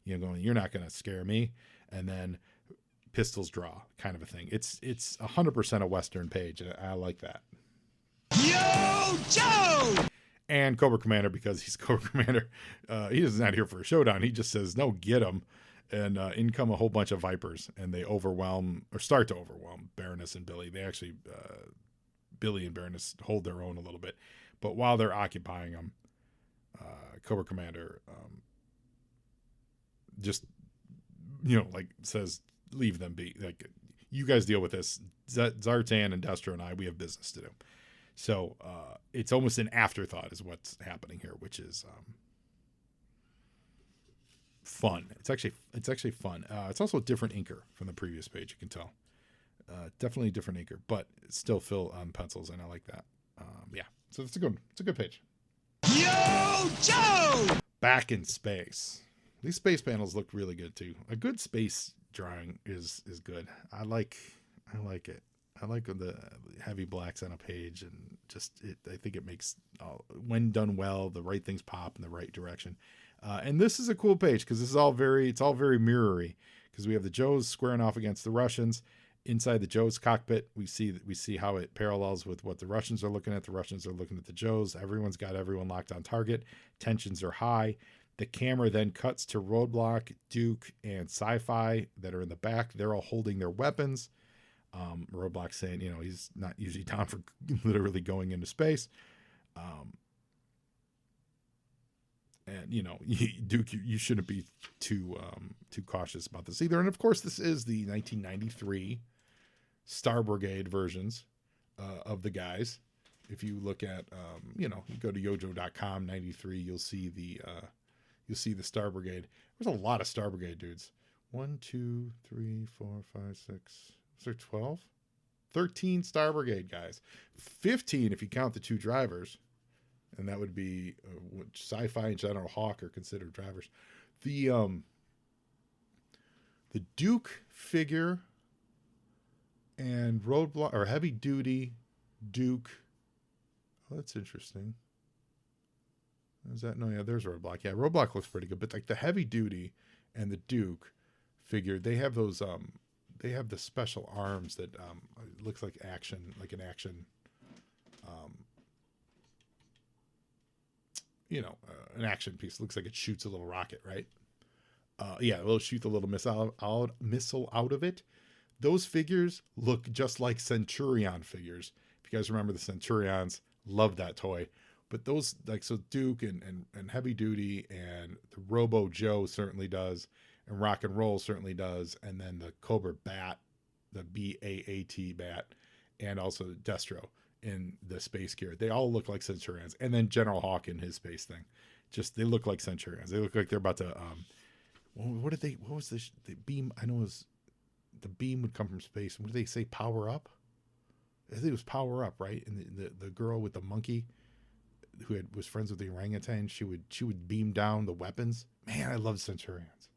you know, going, you're not going to scare me. And then pistols draw, kind of a thing. It's 100% a Western page, and I like that. Yo, Joe! And Cobra Commander, because he's Cobra Commander, he's not here for a showdown. He just says, no, get him. And in come a whole bunch of Vipers, and they start to overwhelm Baroness and Billy. They actually, Billy and Baroness hold their own a little bit. But while they're occupying them, Cobra Commander just, you know, like says, leave them be. Like, you guys deal with this. Zartan and Destro and I, we have business to do. So it's almost an afterthought is what's happening here, which is fun. It's actually fun. It's also a different inker from the previous page. You can tell. Definitely a different inker, but it's still Phil on pencils, and I like that. Yeah, so it's a good page. Yo, Joe! Back in space. These space panels look really good too. A good space drawing is good. I like it. I like the heavy blacks on a page, and I think it makes, when done well, the right things pop in the right direction. And this is a cool page because it's all very mirrory, because we have the Joes squaring off against the Russians. Inside the Joes cockpit, we see how it parallels with what the Russians are looking at. The Russians are looking at the Joes. Everyone's got everyone locked on target. Tensions are high. The camera then cuts to Roadblock, Duke, and Sci-Fi that are in the back. They're all holding their weapons. Roadblock saying, you know, he's not usually down for literally going into space. And, you know, Duke, you shouldn't be too cautious about this either. And, of course, this is the 1993 Star Brigade versions of the guys. If you look at, you know, you go to yojo.com 93, you'll see the Star Brigade. There's a lot of Star Brigade dudes. 1, 2, 3, 4, 5, 6. Is there 12? 13 Star Brigade guys. 15 if you count the two drivers. And that would be Sci-Fi and General Hawk are considered drivers. The Duke figure and Roadblock, or Heavy Duty Duke. Oh, that's interesting. Is that? No, yeah, there's Roadblock. Yeah, Roadblock looks pretty good. But like the Heavy Duty and the Duke figure, they have those, they have the special arms that looks like action, like an action, you know, an action piece. Looks like it shoots a little rocket, right? Yeah, it'll shoot the little missile out of it. Those figures look just like Centurion figures. If you guys remember the Centurions, love that toy. But those, like, so Duke and Heavy Duty and the Robo Joe certainly does, and Rock and Roll certainly does, and then the Cobra Bat, the BAAT Bat, and also Destro in the space gear. They all look like Centurions. And then General Hawk in his space thing. Just, they look like Centurions. They look like they're about to, what was the beam? I know it was, the beam would come from space. What did they say? Power up? I think it was Power Up, right? And the girl with the monkey who was friends with the orangutan, she would beam down the weapons. Man, I love Centurions.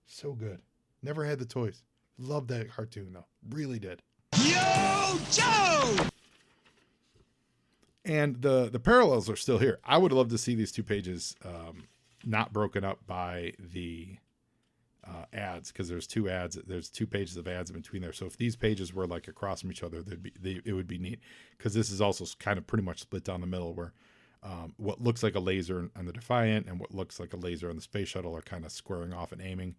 So good. Never had the toys. Loved that cartoon though. Really did. Yo, Joe! And the parallels are still here. I would love to see these two pages not broken up by the ads, because there's two ads. There's 2 pages of ads in between there. So if these pages were like across from each other, it would be neat, because this is also kind of pretty much split down the middle, where what looks like a laser on the Defiant and what looks like a laser on the space shuttle are kind of squaring off and aiming.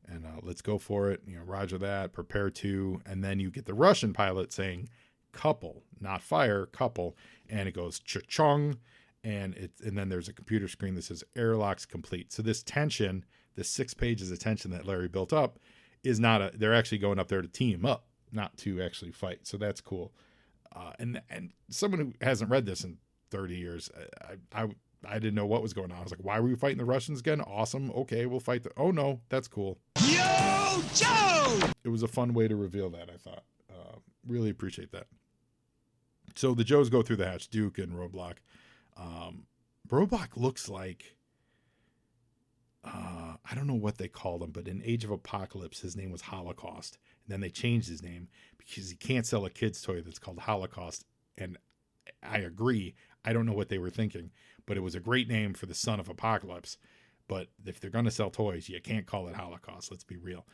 And let's go for it. You know, roger that. Prepare to. And then you get the Russian pilot saying, "Couple, not fire, couple," and it goes cha-chung, and then there's a computer screen that says airlocks complete. So this tension, this 6 pages of tension that Larry built up, is not they're actually going up there to team up, not to actually fight. So that's cool. And someone who hasn't read this in 30 years. I didn't know what was going on. I was like, why were you fighting the Russians again? Awesome. Okay, we'll fight the... Oh, no, that's cool. Yo, Joe! It was a fun way to reveal that, I thought. Really appreciate that. So the Joes go through the hatch, Duke and Roadblock. Roadblock looks like... I don't know what they called him, but in Age of Apocalypse, his name was Holocaust. And then they changed his name because he can't sell a kid's toy that's called Holocaust. And I agree. I don't know what they were thinking, but it was a great name for the son of Apocalypse. But if they're going to sell toys, you can't call it Holocaust. Let's be real.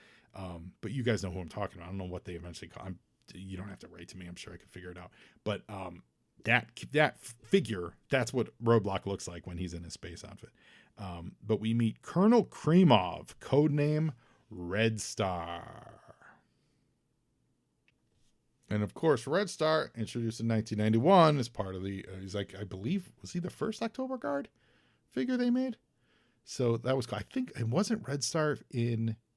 But you guys know who I'm talking about. I don't know what they eventually call him. You don't have to write to me. I'm sure I could figure it out. But that figure, that's what Roadblock looks like when he's in his space outfit. But we meet Colonel Kremov, codename Red Star. And of course, Red Star, introduced in 1991, is part of the, he's like, I believe, was he the first October Guard figure they made? So that was cool. I think it wasn't Red Star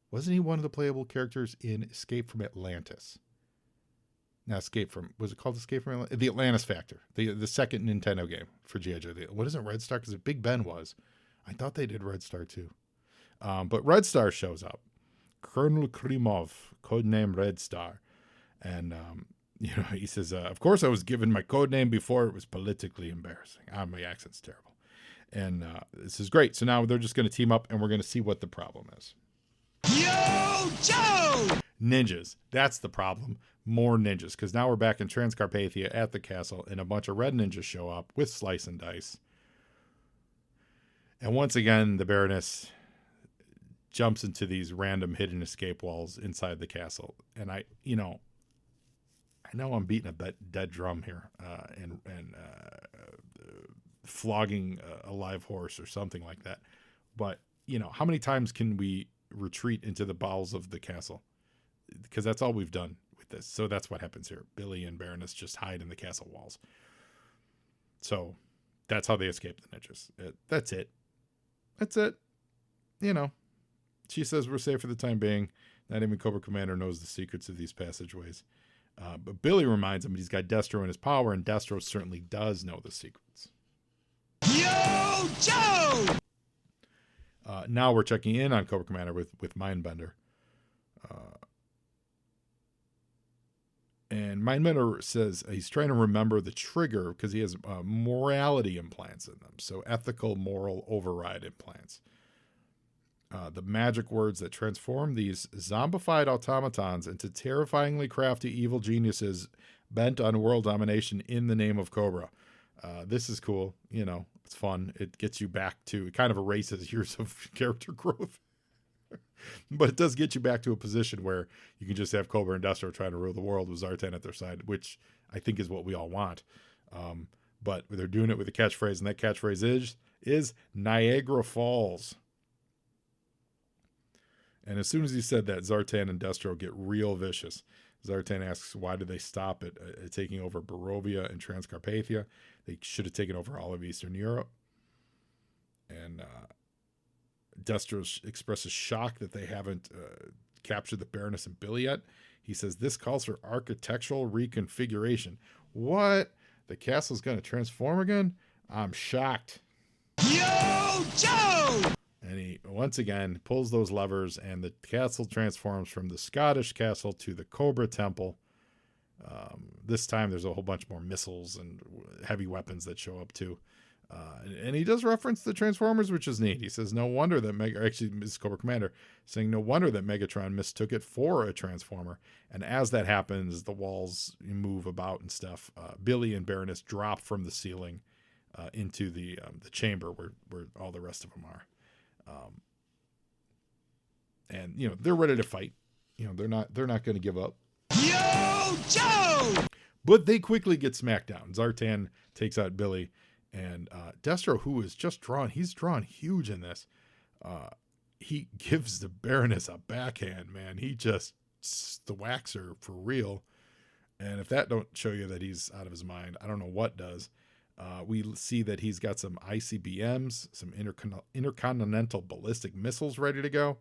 wasn't he one of the playable characters in Escape from Atlantis? Now, was it called Escape from Atlantis? The Atlantis Factor, the second Nintendo game for G.I. Joe. What isn't Red Star? Because Big Ben was. I thought they did Red Star too. But Red Star shows up. Colonel Kremov, codename Red Star. And, he says, of course I was given my code name before. It was politically embarrassing. My accent's terrible. And this is great. So now they're just going to team up and we're going to see what the problem is. Yo, Joe! Ninjas. That's the problem. More ninjas. Because now we're back in Transcarpathia at the castle and a bunch of red ninjas show up with Slice and Dice. And once again, the Baroness jumps into these random hidden escape walls inside the castle. And I know I'm beating a dead drum here and flogging a live horse or something like that. But, how many times can we retreat into the bowels of the castle? Because that's all we've done with this. So that's what happens here. Billy and Baroness just hide in the castle walls. So that's how they escape the ninjas. That's it. That's it. She says we're safe for the time being. Not even Cobra Commander knows the secrets of these passageways. But Billy reminds him he's got Destro in his power, and Destro certainly does know the secrets. Yo, Joe! Now we're checking in on Cobra Commander with Mindbender. And Mindbender says he's trying to remember the trigger because he has morality implants in them. So ethical, moral override implants. The magic words that transform these zombified automatons into terrifyingly crafty evil geniuses bent on world domination in the name of Cobra. This is cool. It's fun. It gets you back to, it kind of erases years of character growth. But it does get you back to a position where you can just have Cobra and Destro trying to rule the world with Zartan at their side, which I think is what we all want. But they're doing it with a catchphrase, and that catchphrase is Niagara Falls. And as soon as he said that, Zartan and Destro get real vicious. Zartan asks, why did they stop at taking over Barovia and Transcarpathia? They should have taken over all of Eastern Europe. And Destro expresses shock that they haven't captured the Baroness and Billy yet. He says, this calls for architectural reconfiguration. What? The castle's going to transform again? I'm shocked. Yo, Joe! And he, once again, pulls those levers, and the castle transforms from the Scottish castle to the Cobra Temple. This time, there's a whole bunch more missiles and heavy weapons that show up, too. And he does reference the Transformers, which is neat. He says, no wonder that actually, this is Cobra Commander, saying, no wonder that Megatron mistook it for a Transformer. And as that happens, the walls move about and stuff. Billy and Baroness drop from the ceiling into the chamber where all the rest of them are. And they're ready to fight. They're not going to give up. Yo, Joe! But they quickly get smacked down. Zartan takes out Billy, and Destro, who is just drawn, he's drawn huge in this. He gives the Baroness a backhand, man. He just thwacks her for real. And if that don't show you that he's out of his mind, I don't know what does. We see that he's got some ICBMs, some intercontinental ballistic missiles ready to go.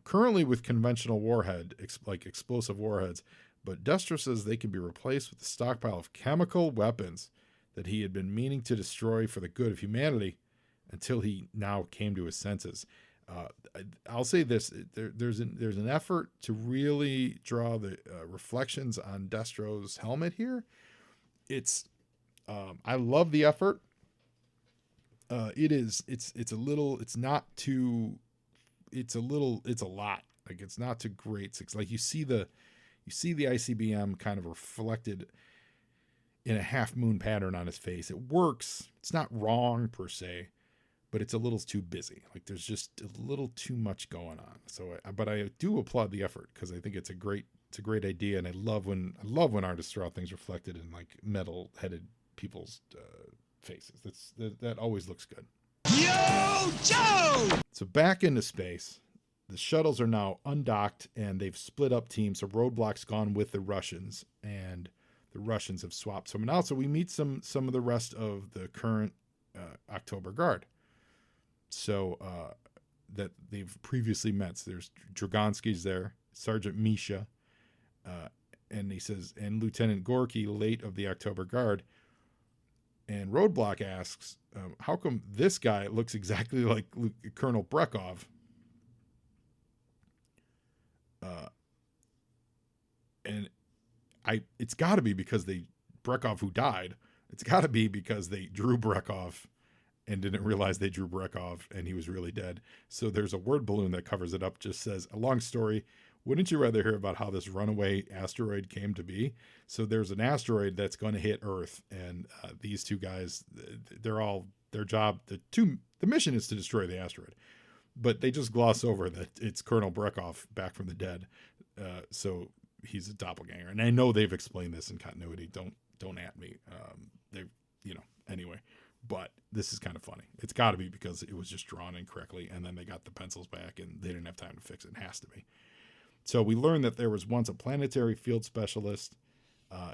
Currently with conventional warhead, like explosive warheads, but Destro says they can be replaced with a stockpile of chemical weapons that he had been meaning to destroy for the good of humanity until he now came to his senses. I'll say this: there's an effort to really draw the reflections on Destro's helmet here. It's I love the effort. It's a lot. Like, it's not to great success. Like, you see the ICBM kind of reflected in a half moon pattern on his face. It works. It's not wrong per se, but it's a little too busy. Like, there's just a little too much going on. So, but I do applaud the effort, because I think it's a great idea, and I love when artists draw things reflected in like metal-headed people's faces. That always looks good. Yo, Joe! So back into space, the shuttles are now undocked, and they've split up teams. So Roadblock's gone with the Russians, and the Russians have swapped someone out. So we meet some of the rest of the current October Guard. So that they've previously met. So there's Dragonsky's there, Sergeant Misha, and he says, and Lieutenant Gorky, late of the October Guard. And Roadblock asks, how come this guy looks exactly like Colonel Brekov? And it's got to be because Brekov who died. It's got to be because they drew Brekov and didn't realize they drew Brekov and he was really dead. So there's a word balloon that covers it up. Just says, a long story. Wouldn't you rather hear about how this runaway asteroid came to be? So there's an asteroid that's going to hit Earth, and these two guys, their job, the mission is to destroy the asteroid, but they just gloss over that it's Colonel Brekov back from the dead. So he's a doppelganger, and I know they've explained this in continuity. Don't at me. Anyway. But this is kind of funny. It's got to be because it was just drawn incorrectly, and then they got the pencils back, and they didn't have time to fix it. It has to be. So we learned that there was once a planetary field specialist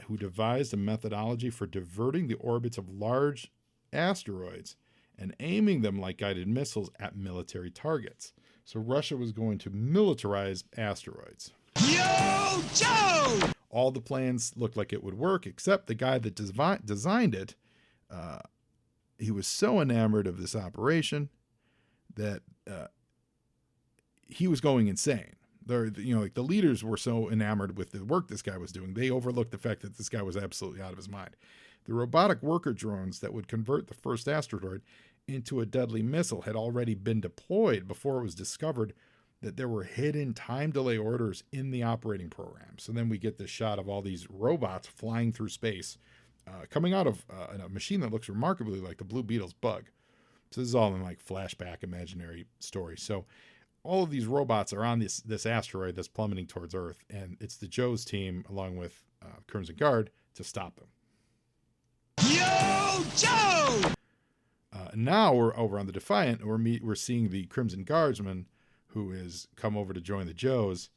who devised a methodology for diverting the orbits of large asteroids and aiming them like guided missiles at military targets. So Russia was going to militarize asteroids. Yo, Joe! All the plans looked like it would work, except the guy that designed it, he was so enamored of this operation that he was going insane. The leaders were so enamored with the work this guy was doing, they overlooked the fact that this guy was absolutely out of his mind. The robotic worker drones that would convert the first asteroid into a deadly missile had already been deployed before it was discovered that there were hidden time delay orders in the operating program. So then we get this shot of all these robots flying through space, coming out of a machine that looks remarkably like the Blue Beetle's bug. So this is all in like flashback imaginary story. So all of these robots are on this asteroid that's plummeting towards Earth, and it's the Joe's team along with Crimson Guard to stop them. Yo, Joe! Now we're over on the Defiant, and we're seeing the Crimson Guardsman who is come over to join the Joes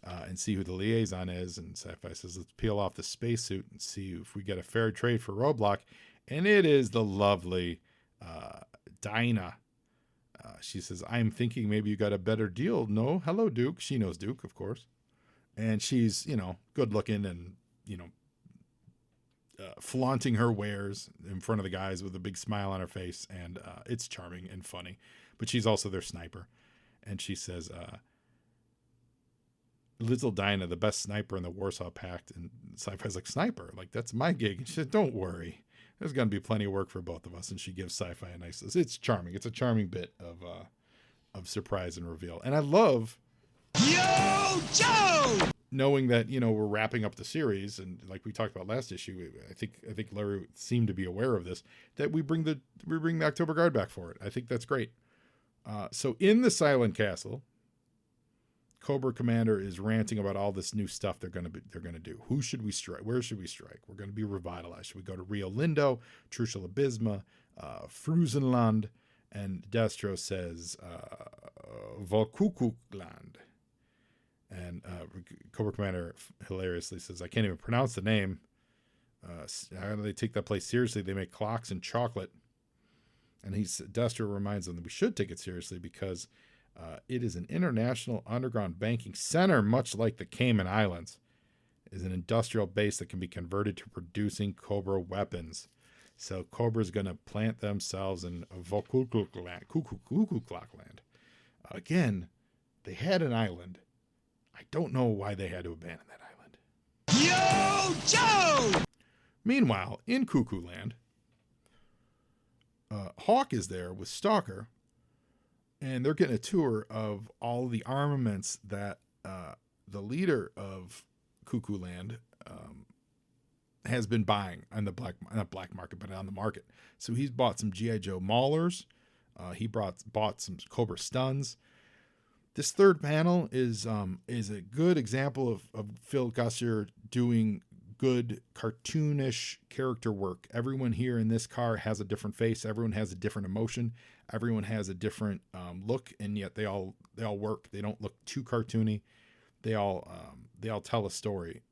and see who the liaison is. And Sci-Fi says, let's peel off the spacesuit and see if we get a fair trade for Roadblock. And it is the lovely Dinah. She says, I'm thinking maybe you got a better deal. No, hello, Duke. She knows Duke, of course. And she's, good looking and, flaunting her wares in front of the guys with a big smile on her face. And it's charming and funny. But she's also their sniper. And she says, Little Dinah, the best sniper in the Warsaw Pact. And Sci-Fi's like, sniper? Like, that's my gig. And she said, don't worry. There's going to be plenty of work for both of us. And she gives Sci-Fi a nice, it's charming. It's a charming bit of surprise and reveal. And I love Yo, Joe! knowing that, we're wrapping up the series. And like we talked about last issue, I think Larry seemed to be aware of this, that we bring the October Guard back for it. I think that's great. So in the Silent Castle, Cobra Commander is ranting about all this new stuff they're going to do. Who should we strike? Where should we strike? We're going to be revitalized. Should we go to Rio Lindo, Trucial Abysma, Frusenland? And Destro says Volkukukland. And Cobra Commander hilariously says, I can't even pronounce the name. How do they take that place seriously? They make clocks and chocolate. And Destro reminds them that we should take it seriously because it is an international underground banking center, much like the Cayman Islands. It is an industrial base that can be converted to producing Cobra weapons. So Cobra's going to plant themselves in Cuckoo Clock Land. Again, they had an island. I don't know why they had to abandon that island. Yo, Joe! Meanwhile, in Cuckoo Land, Hawk is there with Stalker, and they're getting a tour of all the armaments that the leader of Cuckoo Land has been buying on the not black market, but on the market. So he's bought some G.I. Joe Maulers. He bought some Cobra Stuns. This third panel is a good example of Phil Gussier doing good cartoonish character work. Everyone here in this car has a different face. Everyone has a different emotion. Everyone has a different look, and yet they all work. They don't look too cartoony. They all tell a story.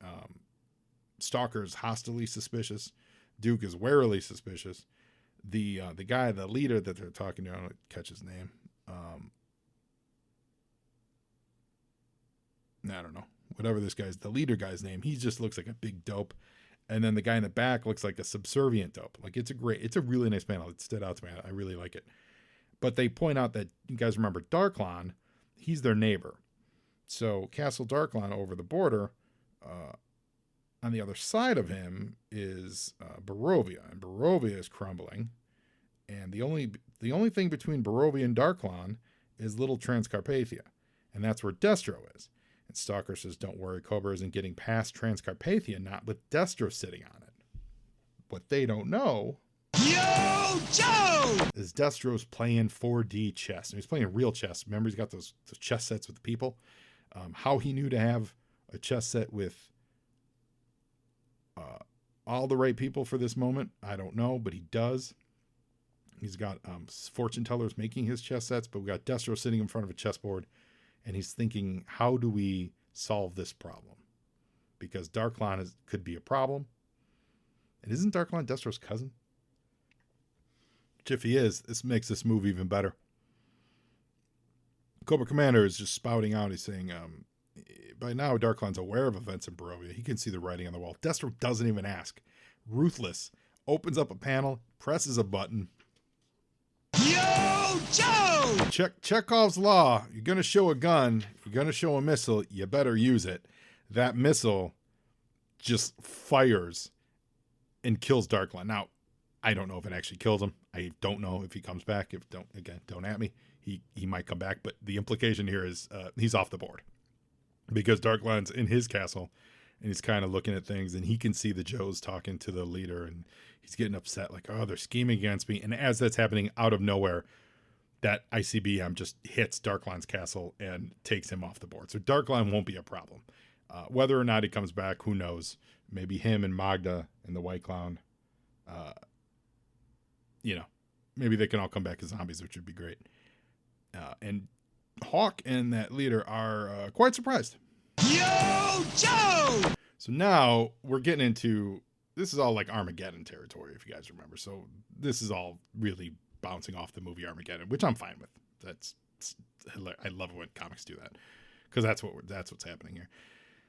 Stalker's hostilely suspicious. Duke is warily suspicious. The guy, the leader that they're talking to, I don't catch his name. I don't know. Whatever the leader guy's name, he just looks like a big dope. And then the guy in the back looks like a subservient dope. Like it's a really nice panel. It stood out to me. I really like it. But they point out that, you guys remember Darklon, he's their neighbor. So Castle Darklon over the border, on the other side of him is Barovia, and Barovia is crumbling. And the only thing between Barovia and Darklon is Little Transcarpathia, and that's where Destro is. And Stalker says, "Don't worry, Cobra isn't getting past Transcarpathia, not with Destro sitting on it." What they don't know, Yo, Joe! is Destro's playing 4D chess. And he's playing real chess. Remember, he's got those chess sets with the people. How he knew to have a chess set with all the right people for this moment, I don't know, but he does. He's got fortune tellers making his chess sets, but we got Destro sitting in front of a chessboard, and he's thinking, how do we solve this problem? Because Darklon could be a problem. And isn't Darklon Destro's cousin? Which, if he is, this makes this movie even better. Cobra Commander is just spouting out. He's saying, by now, Darklon's aware of events in Barovia. He can see the writing on the wall. Destro doesn't even ask. Ruthless. Opens up a panel, presses a button. Yo, Joe! Chekhov's law. You're going to show a gun. You're going to show a missile. You better use it. That missile just fires and kills Darklon. Now, I don't know if it actually kills him. I don't know if he comes back. Don't at me. He might come back, but the implication here is he's off the board. Because Darklon's in his castle, and he's kind of looking at things, and he can see the Joes talking to the leader, and he's getting upset, like, oh, they're scheming against me. And as that's happening, out of nowhere, that ICBM just hits Darklon's castle and takes him off the board. So Darklon won't be a problem. Whether or not he comes back, who knows? Maybe him and Magda and the White Clown, maybe they can all come back as zombies, which would be great. And Hawk and that leader are quite surprised. Yo, Joe! So now we're getting into, this is all like Armageddon territory, if you guys remember. So this is all really bouncing off the movie Armageddon, which I'm fine with. I love it when comics do that, because that's what's happening here.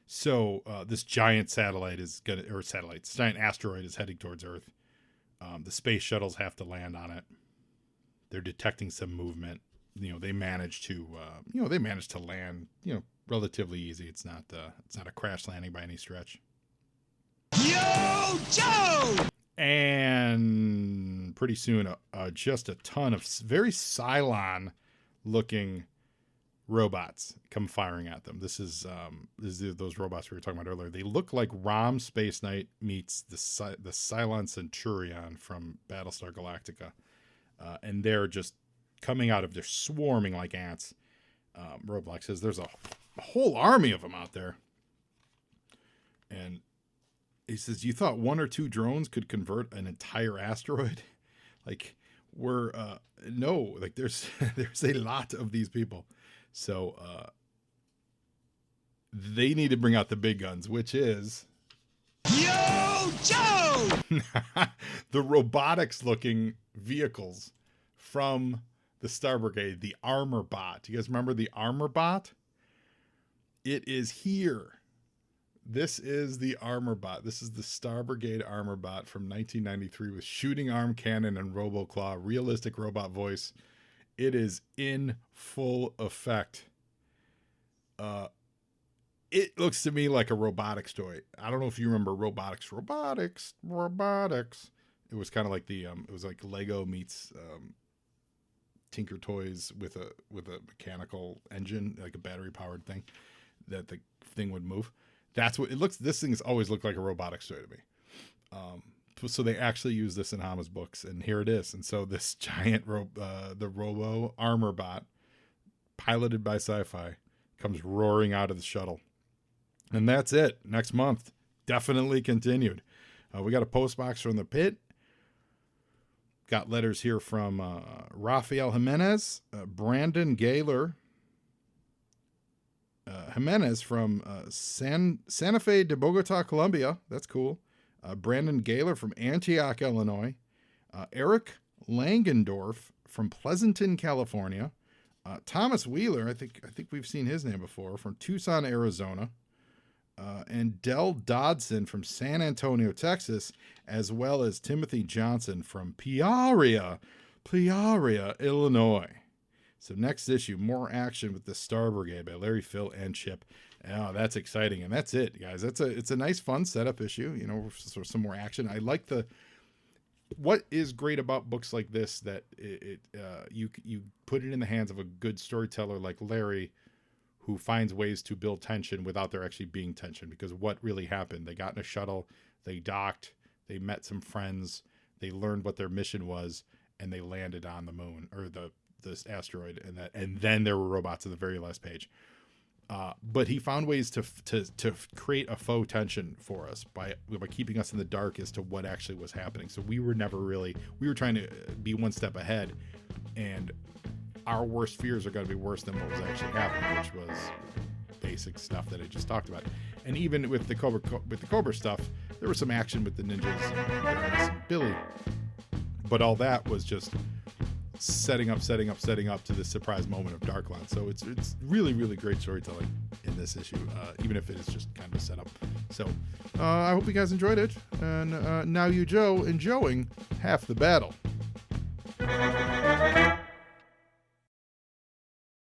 So this giant giant asteroid is heading towards Earth. The space shuttles have to land on it. They're detecting some movement. They manage to land, relatively easy. It's not a crash landing by any stretch. Yo, Joe! And pretty soon, just a ton of very Cylon-looking robots come firing at them. This is those robots we were talking about earlier. They look like Rom Space Knight meets the Cylon Centurion from Battlestar Galactica, and they're just coming out of, they're swarming like ants. Roblox says there's a whole army of them out there. And he says, you thought one or two drones could convert an entire asteroid? Like, no, like there's a lot of these people. So they need to bring out the big guns, which is Yo, Joe! the robotics looking vehicles from the Star Brigade, the Armor Bot. You guys remember the Armor Bot? It is here. This is the armor bot. This is the Star Brigade armor bot from 1993 with shooting arm cannon and RoboClaw, realistic robot voice. It is in full effect. It looks to me like a robotics toy. I don't know if you remember robotics. It was kind of like it was like Lego meets Tinker Toys with a mechanical engine, like a battery powered thing that the thing would move. That's what it looks. This thing's always looked like a robotics toy to me. So they actually use this in Hama's books, and here it is. And so this giant the Robo armor bot, piloted by Sci-Fi, comes roaring out of the shuttle. And that's it. Next month, definitely continued. We got a post box from the pit. Got letters here from Rafael Jimenez, Brandon Gaylor, Jimenez from Santa Fe de Bogota, Colombia. That's cool. Brandon Gaylor from Antioch, Illinois. Eric Langendorf from Pleasanton, California. Thomas Wheeler, I think we've seen his name before, from Tucson, Arizona. And Del Dodson from San Antonio, Texas, as well as Timothy Johnson from Peoria, Illinois. So next issue, more action with the Star Brigade by Larry, Phil, and Chip. Oh, that's exciting. And that's it, guys. It's a nice, fun setup issue, for some more action. I like what is great about books like this, that you put it in the hands of a good storyteller like Larry, who finds ways to build tension without there actually being tension. Because what really happened? They got in a shuttle, they docked, they met some friends, they learned what their mission was, and they landed on the moon, or this asteroid, and then there were robots at the very last page. But he found ways to create a faux tension for us by keeping us in the dark as to what actually was happening. So we were trying to be one step ahead, and our worst fears are going to be worse than what was actually happening, which was basic stuff that I just talked about. And even with the Cobra stuff, there was some action with the ninjas and Billy, but all that was just setting up to this surprise moment of Darkline. So it's really, really great storytelling in this issue, even if it is just kind of a setup. So I hope you guys enjoyed it, and now you, Joe, enjoying half the battle.